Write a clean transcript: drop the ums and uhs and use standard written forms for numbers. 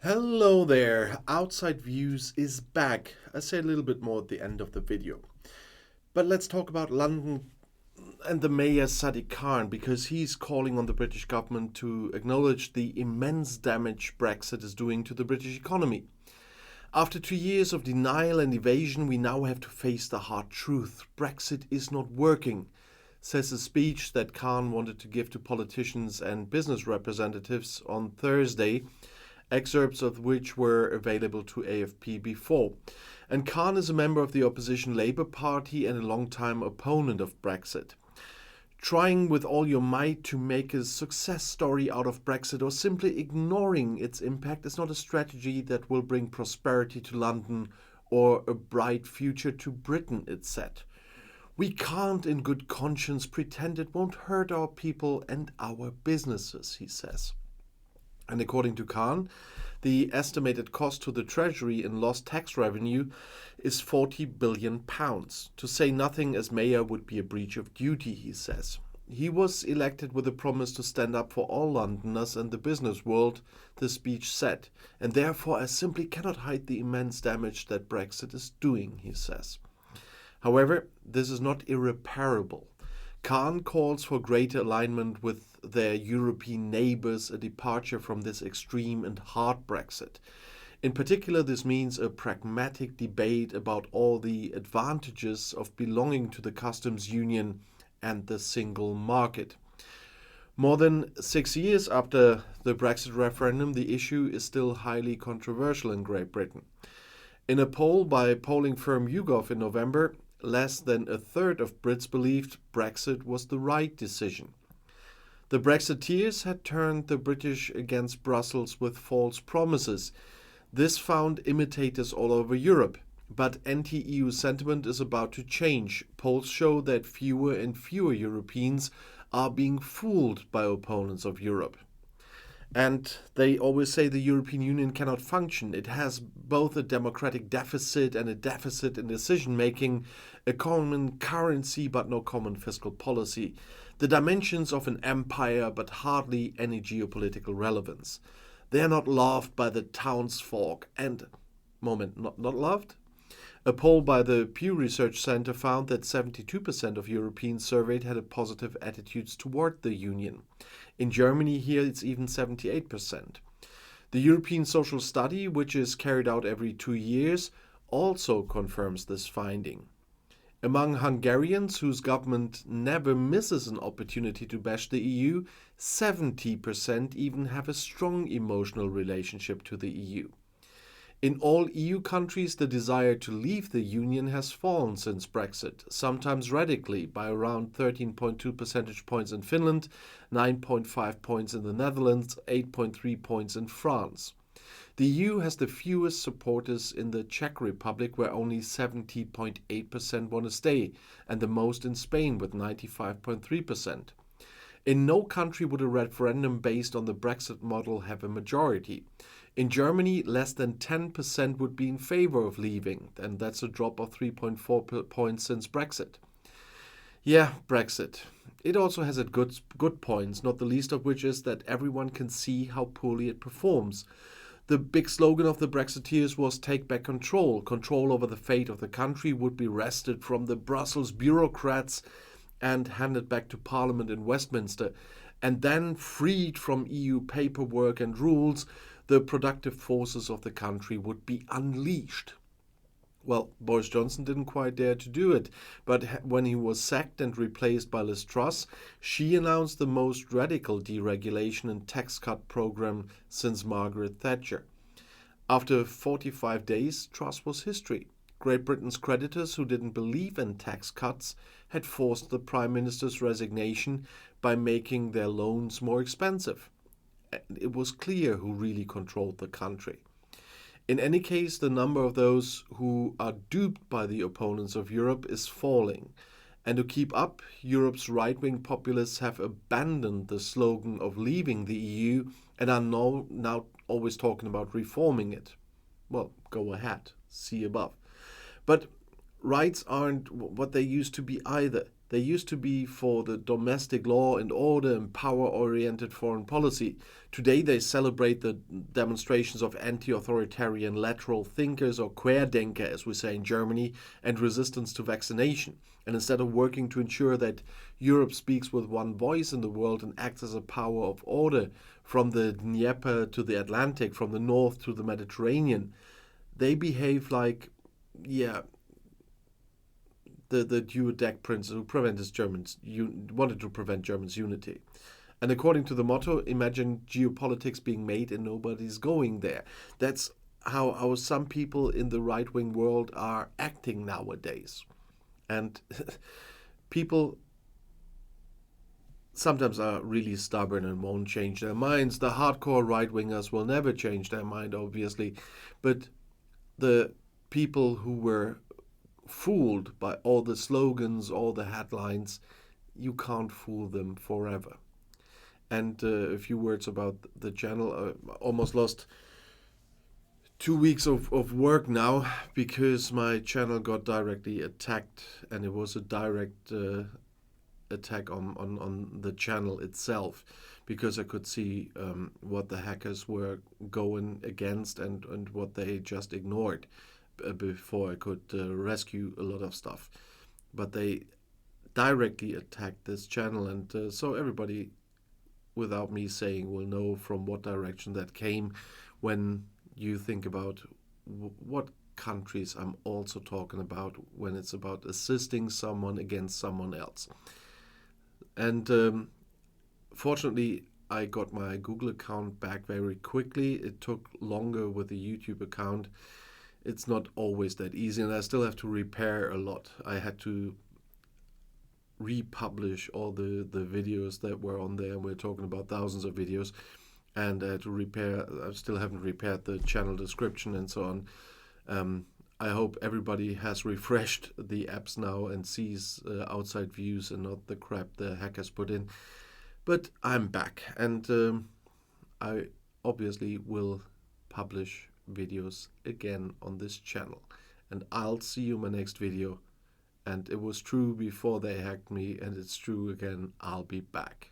Hello there, Outside Views is back. I say a little bit more at the end of the video. But let's talk about London and the Mayor Sadiq Khan, because he's calling on the British government to acknowledge the immense damage Brexit is doing to the British economy. After 2 years of denial and evasion, we now have to face the hard truth. Brexit is not working, says a speech that Khan wanted to give to politicians and business representatives on Thursday, excerpts of which were available to AFP before. And Khan is a member of the opposition Labour Party and a long-time opponent of Brexit. Trying with all your might to make a success story out of Brexit or simply ignoring its impact is not a strategy that will bring prosperity to London or a bright future to Britain, it said. We can't in good conscience pretend it won't hurt our people and our businesses, he says. And according to Khan, the estimated cost to the Treasury in lost tax revenue is £40 billion. To say nothing as mayor would be a breach of duty, he says. He was elected with a promise to stand up for all Londoners and the business world, the speech said, and therefore I simply cannot hide the immense damage that Brexit is doing, he says. However, this is not irreparable. Khan calls for greater alignment with their European neighbours, a departure from this extreme and hard Brexit. In particular, this means a pragmatic debate about all the advantages of belonging to the customs union and the single market. More than 6 years after the Brexit referendum, the issue is still highly controversial in Great Britain. In a poll by polling firm YouGov in November, less than a third of Brits believed Brexit was the right decision. The Brexiteers had turned the British against Brussels with false promises. This found imitators all over Europe. But anti-EU sentiment is about to change. Polls show that fewer and fewer Europeans are being fooled by opponents of Europe. And they always say the European Union cannot function. It has both a democratic deficit and a deficit in decision-making, a common currency but no common fiscal policy, the dimensions of an empire but hardly any geopolitical relevance. They are not loved by the townsfolk and... not loved? A poll by the Pew Research Center found that 72% of Europeans surveyed had a positive attitudes toward the Union. In Germany, here it's even 78%. The European Social Study, which is carried out every 2 years, also confirms this finding. Among Hungarians, whose government never misses an opportunity to bash the EU, 70% even have a strong emotional relationship to the EU. In all EU countries, the desire to leave the Union has fallen since Brexit, sometimes radically, by around 13.2 percentage points in Finland, 9.5 points in the Netherlands, 8.3 points in France. The EU has the fewest supporters in the Czech Republic, where only 70.8% want to stay, and the most in Spain, with 95.3%. In no country would a referendum based on the Brexit model have a majority. In Germany, less than 10% would be in favor of leaving, and that's a drop of 3.4 points since Brexit. Yeah, Brexit. It also has its good points, not the least of which is that everyone can see how poorly it performs. The big slogan of the Brexiteers was take back control. Control over the fate of the country would be wrested from the Brussels bureaucrats and handed back to Parliament in Westminster, and then freed from EU paperwork and rules, the productive forces of the country would be unleashed. Well, Boris Johnson didn't quite dare to do it, but when he was sacked and replaced by Liz Truss, she announced the most radical deregulation and tax cut program since Margaret Thatcher. After 45 days, Truss was history. Great Britain's creditors, who didn't believe in tax cuts, had forced the Prime Minister's resignation by making their loans more expensive. It was clear who really controlled the country. In any case, the number of those who are duped by the opponents of Europe is falling. And to keep up, Europe's right-wing populists have abandoned the slogan of leaving the EU and are now always talking about reforming it. Well, go ahead, see above. But rights aren't what they used to be either. They used to be for the domestic law and order and power-oriented foreign policy. Today they celebrate the demonstrations of anti-authoritarian lateral thinkers, or Querdenker as we say in Germany, and resistance to vaccination. And instead of working to ensure that Europe speaks with one voice in the world and acts as a power of order from the Dnieper to the Atlantic, from the north to the Mediterranean, they behave like, yeah, the Duodec prince who wanted to prevent Germans' unity. And according to the motto, imagine geopolitics being made and nobody's going there. That's how some people in the right-wing world are acting nowadays. And people sometimes are really stubborn and won't change their minds. The hardcore right-wingers will never change their mind, obviously. But the people who were fooled by all the slogans, all the headlines, you can't fool them forever. And a few words about the channel. I almost lost 2 weeks of work now because my channel got directly attacked, and it was a direct attack on the channel itself, because I could see what the hackers were going against and what they just ignored before I could rescue a lot of stuff. But they directly attacked this channel, and so everybody, without me saying, will know from what direction that came when you think about what countries I'm also talking about when it's about assisting someone against someone else. And fortunately, I got my Google account back very quickly. It took longer with the YouTube account. It's not always that easy, and I still have to repair a lot. I had to republish all the videos that were on there, and we're talking about thousands of videos, and to repair. I still haven't repaired the channel description and so on. I hope everybody has refreshed the apps now and sees outside views and not the crap the hackers put in. But I'm back, and I obviously will publish videos again on this channel. And I'll see you in my next video. And it was true before they hacked me, and it's true again, I'll be back.